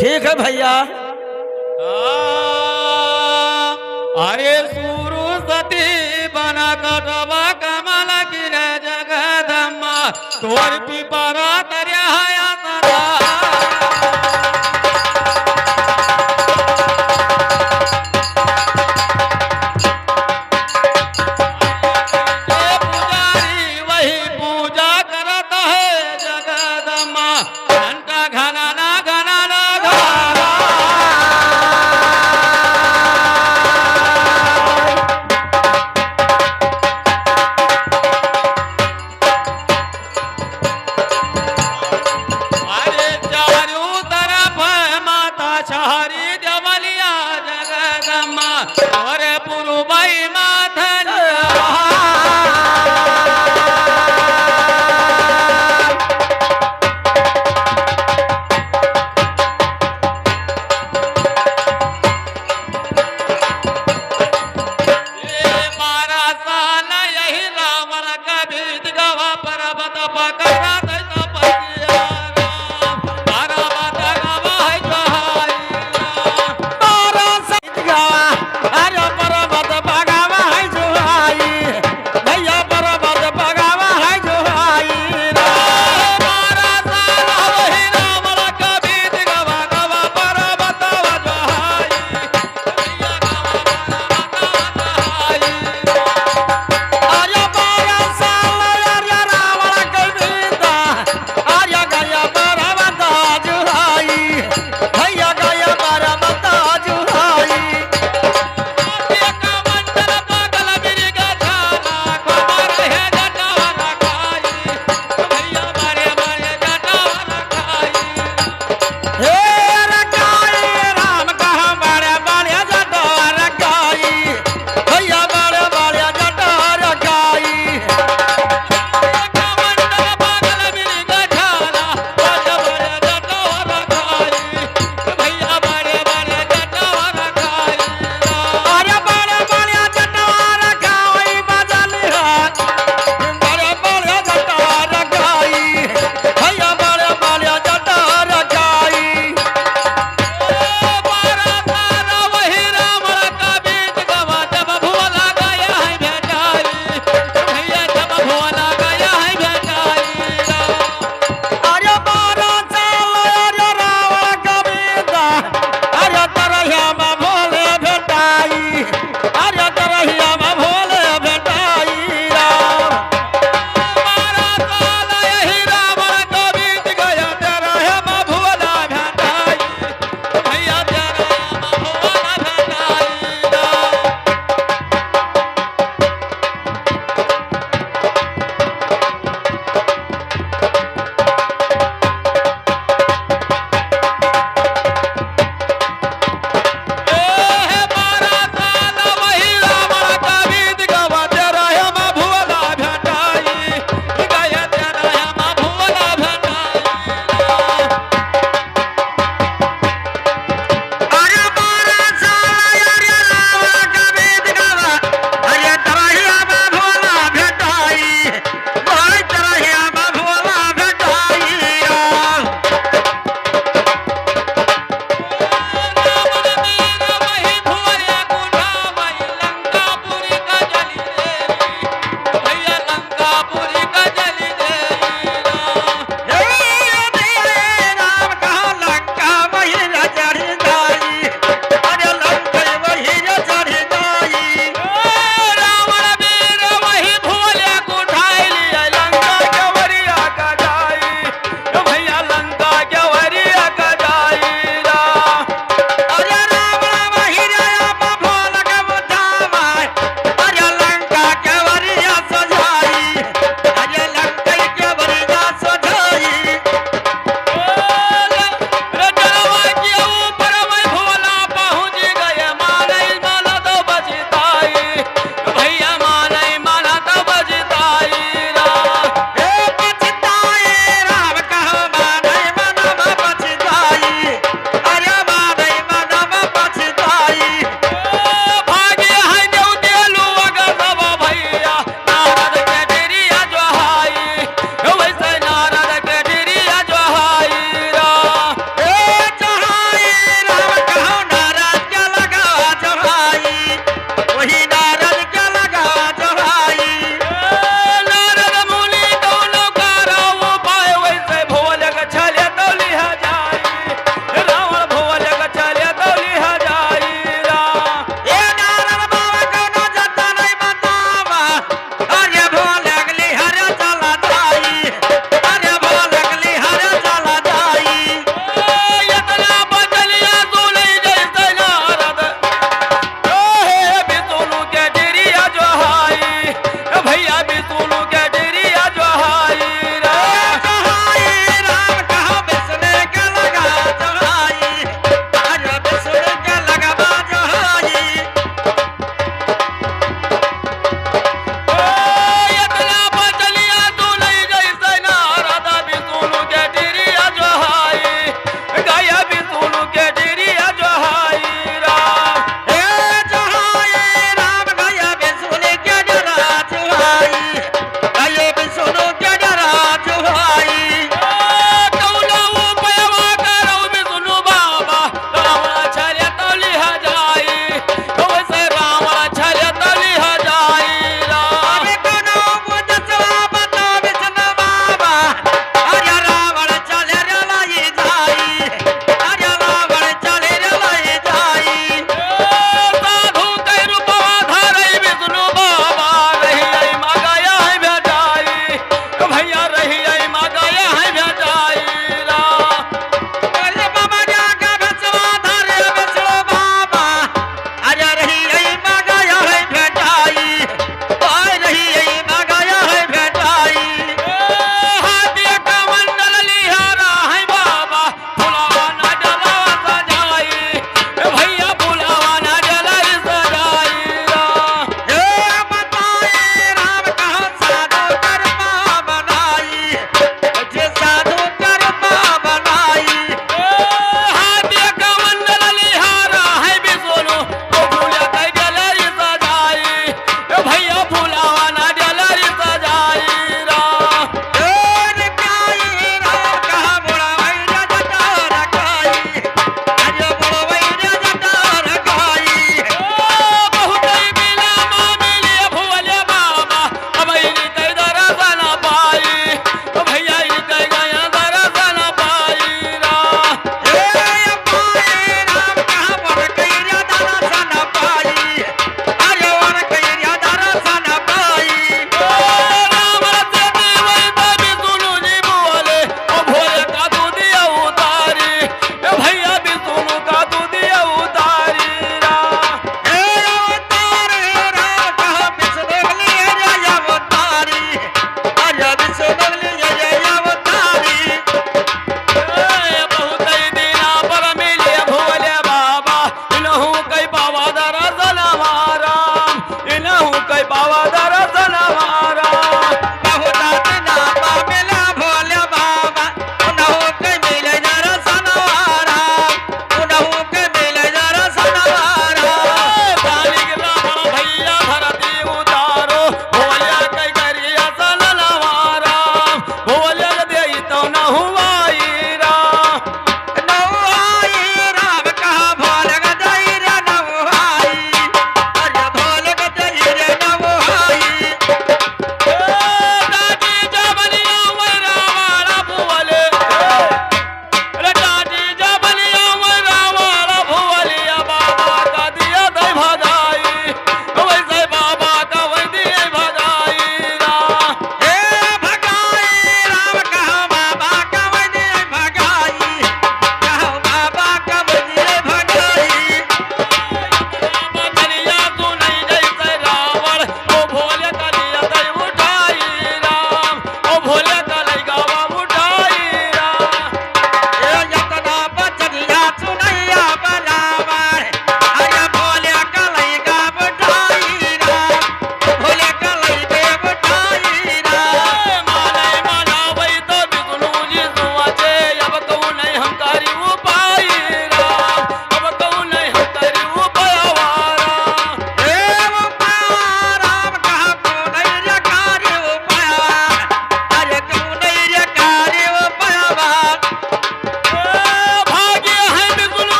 ठीक है भैया। अरे सुरु सती बना कटवा कमल की रे जगदम्मा तोर पिपरा तरिया है सदा पुजारी वही पूजा करता है जगदम्मा घंटा घना ना घना ना घना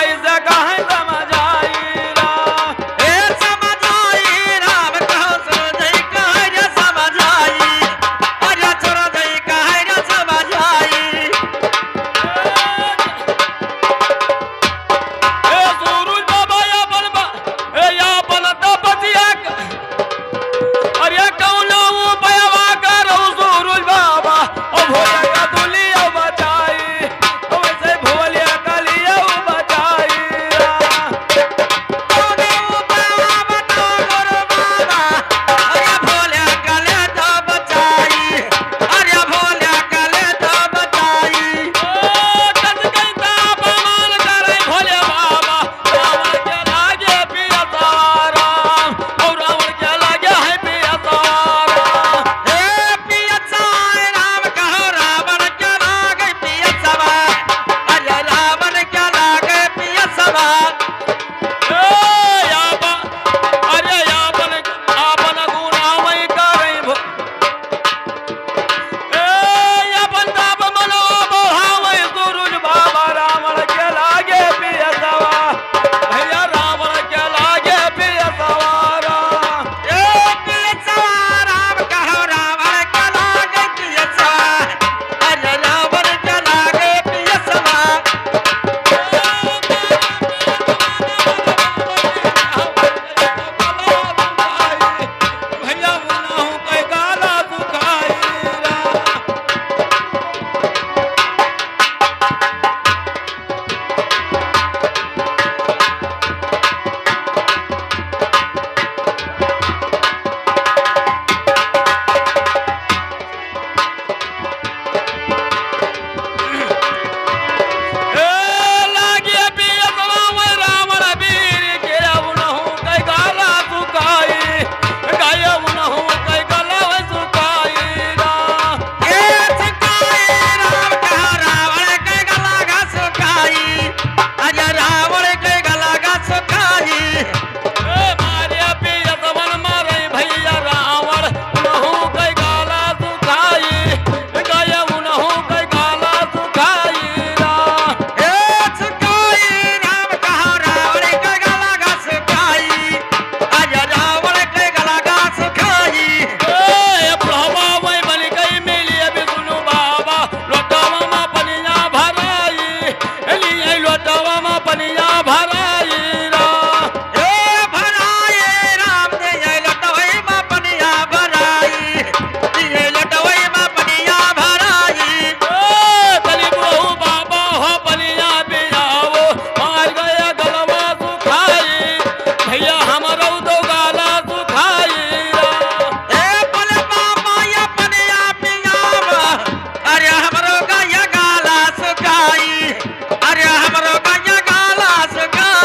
कैसे कहे समझाई राम ए समझाई राम कहो सूरज कहे रे समझाई अरे सूरज कहे रे समझाई ए सूरज बाबा या बन तपतिया अरे कौनो उपायवा करो सूरज बाबा ओ भोला का दुलिया बचाई ओ वैसे भोलिया का लिया बचाई कौने उपाय बताओ गुरु बाबा अरे भोले कले तो बचाई अरे भोले कले तो बचाई कस कहता अपमान करे भोले बाबा रावण के लागे पिया सवारा और रावण के लागे है पिया सवारा ए पियसा राम कहो रावण के लागे पियसवा अरे रावण के लागे पियसवा अरे आपन गुनावई करे अपन ताप मनो बढ़ावई सूरज बाबा रावण के लागे पिया सवा भैया रावण के लागे पिया सवारा ए पियसवा राम कहो रावण के लागे पियसवा अरे रावण के लागे पियसवा भैया मुनाहू कई गाला सुखाई लागे पिया सवावै रावण वीर के मुनाहू कई गाला सुखाई गाय मुनाहू कई गाला सुखाई ए सिकाई राम कहो रावण के गला का सुखाई अरे रावण के गला का सुखाई मारे पिया सवन मारे भैया रावण मुनाहू कई गाला सुखाई गाय मुनाहू कई गाला सुखाई ए सुखाई राम कहो रावण के गला का सुखाई अरे रावण के गला का सुखाई प्रभा वही बन गई मिलिए विष्णु बाबा लोटवा में पनिया भराई लिए लोटवा में पनिया भराई ए भराए राम दे ये लटवई में पनिया भराई ये लटवई में पनिया भराई तली बहु बाबा हो पनिया पियाओ मार गया गलवा सुखाई भैया हमारो दो गाला सुखाई ए बोले बाबा ये पनिया पियावा अरे हमरो का ये गाला सुखाई अरे हमरो का ये गाला सुखाई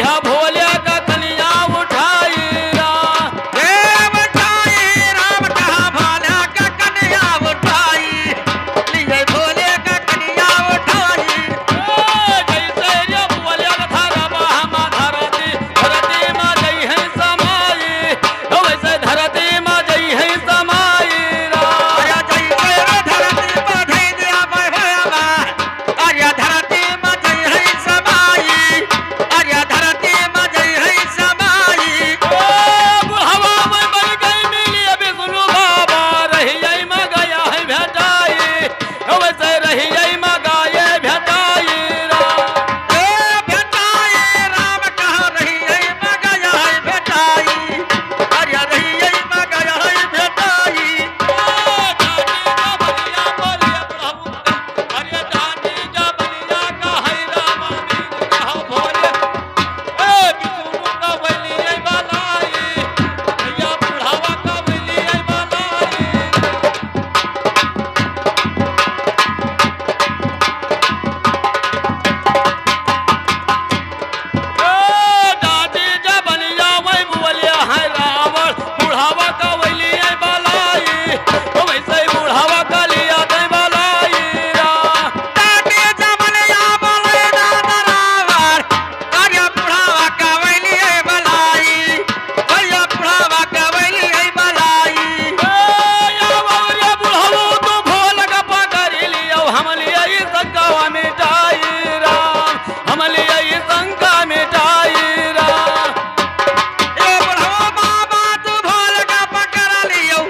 या भोले का कन्या उठाई राम उठाई राम कहा भोले का कन्या उठाई लिए भोले का कन्या उठाई जैसे ये भोले का धरबा हम धरती धरती में जई है समाई वैसे धरती में जई है समाई राम आया जैसे धरती पर धई दिया भयवा आया धरती में जई है समाई आया धरती में जई है समाई हवा में बन गई मिली अभी सुनो बाबा रही में गया है भेटाई वैसे रही में गाये भेटाई राम भेटाई राम कहा रही है मगया है भेटाई आया रही है मगया है भेटाई ताटे जमलिया बोले ना दरावर आया बुढ़ावा का वैली है बलाई भैया बुढ़ावा का वैली है बलाई ए बुढ़ावा बाबा तू भोल का पकड़ लियो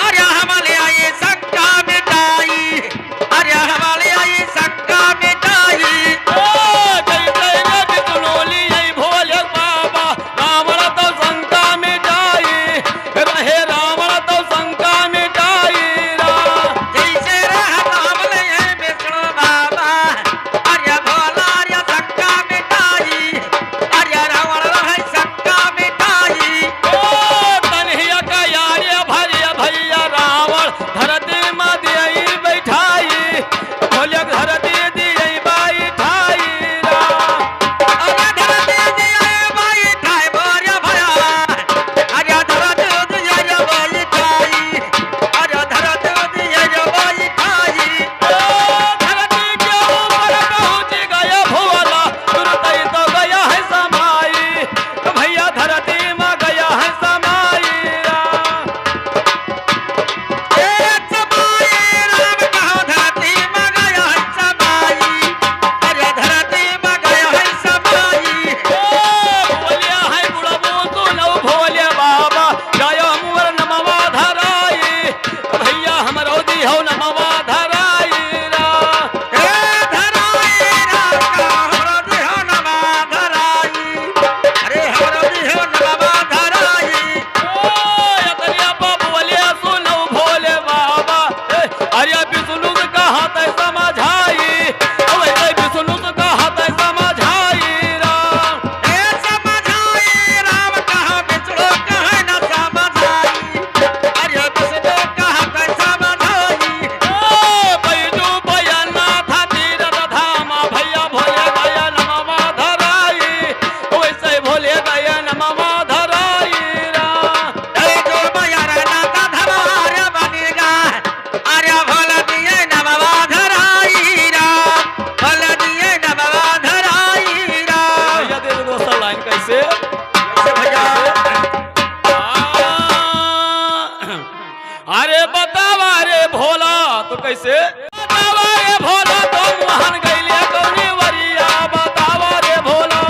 अरे हमले आई सक्का मिटाई अरे हमले आई सक्का मिटाई जैसे रहत हमले है विष्णु बाबा अरे भोला रे सक्का मिटाई अरे रावण रहे सक्का मिटाई धरती में दियई बैठाई भोले धरती दियई बैठाई राम अरे धरती दिया बाई ठाई बोरिया भया अरे धरती दिया बाई ठाई अरे धरती दिया बाई ठाई धरती के ऊपर पहुंच गया भोला तुरंत ही तो गया है समाई भैया धरती में गया है समाई राम ए समाई राम कहो धरती में गया है समाई अरे धरती में गया है समाई भोलिया है बुढ़बो सुनो भोले बाबा गया मुर नमवा धराई भैया हमरो दी हो नमवा धराई राम ए धराई राम का हमरो दिहो नमा धराई अरे हमरो दिहो नमा धराई अतरिया बोलिया सुनो भोले बाबा अरे विष्णु से कहा तय समझाई वैसे विष्णु से कहा तय समझाई राम ए समझाई राम कहा बिछड़ो कहे न समझाई अरे बिछड़ो कहा कै समझाई बैजू भैया था तीरथ धामा भैया भोले गया नमवा धराई वैसे भोले गया नमवा धराई राम ए जो मयर नाता धमार बनेगा अरे भोला दिए नमवा धराई राम भोला दिए नमवा धराई राम भैया दे दो दोस्त लाइन कैसे भैया अरे बतावा रे भोला तो कैसे बतावा रे भोला तो मोहन गईले कौनी वरिया बतावा रे भोला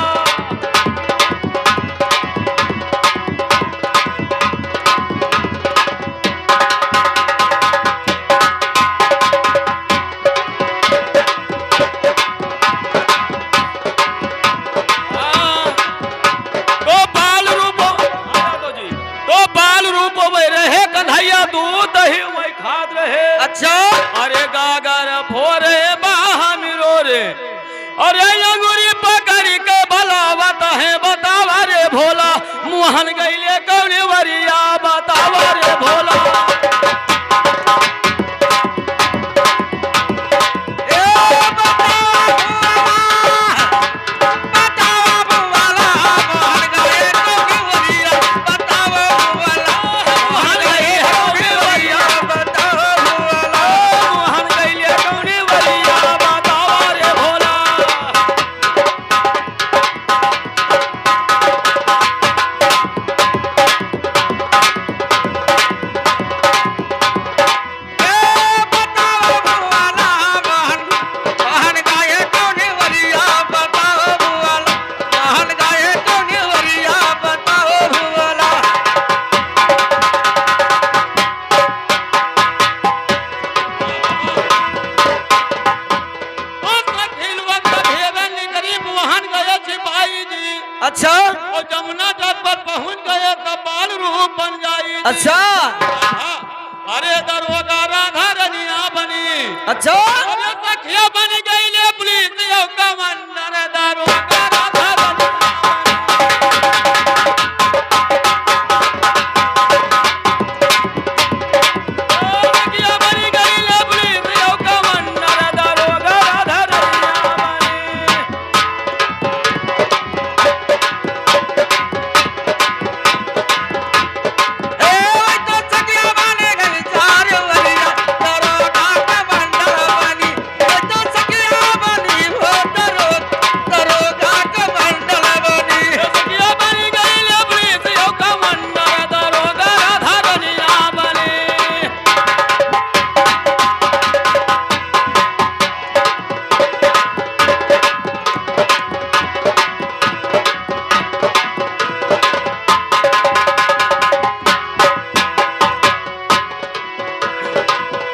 तो बाल रूप में रहे कन्हैया दूध ही वही खाद रहे अच्छा अरे गागर फोरे बाहा मिरो रे अरे अंगूरी पकड़ के भलावत है बतावा रे भोला मुहन गईले कौन वरिया बतावा रे भोला ए बतावा बुवाला अच्छा अरे दरोगा राधा रनिया बनी अच्छा अरे सखिया बन गई ले पुलिस यो कमांडर दरोगा राधा रनिया सखिया बन गई ले पुलिस यो कमांडर दरोगा राधा रनिया ए ओए तो सखिया बने गई चार वरिया दरोगा का बंडल बनी ओए तो सखिया बनी वो दरोगा का बंडल बनी सखिया बन गई ले पुलिस यो कमांडर दरोगा राधा रनिया बनी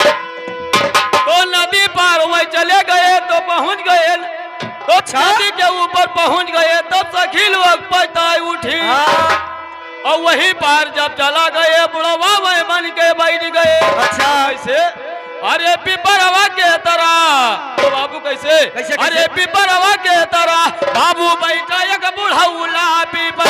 तो नदी पार हुए चले गए तो पहुंच गए तो छाती के ऊपर पहुंच गए तब सखी लोग पछताई उठी हाँ और वहीं पार जब चला गए बुढ़वा वह बन के बैठ गए अच्छा कैसे अरे पिपरवा के तरह तो बाबू कैसे कैसे? अरे पिपरवा के तरह बाबू बैठा एक बुढ़ौला पिपर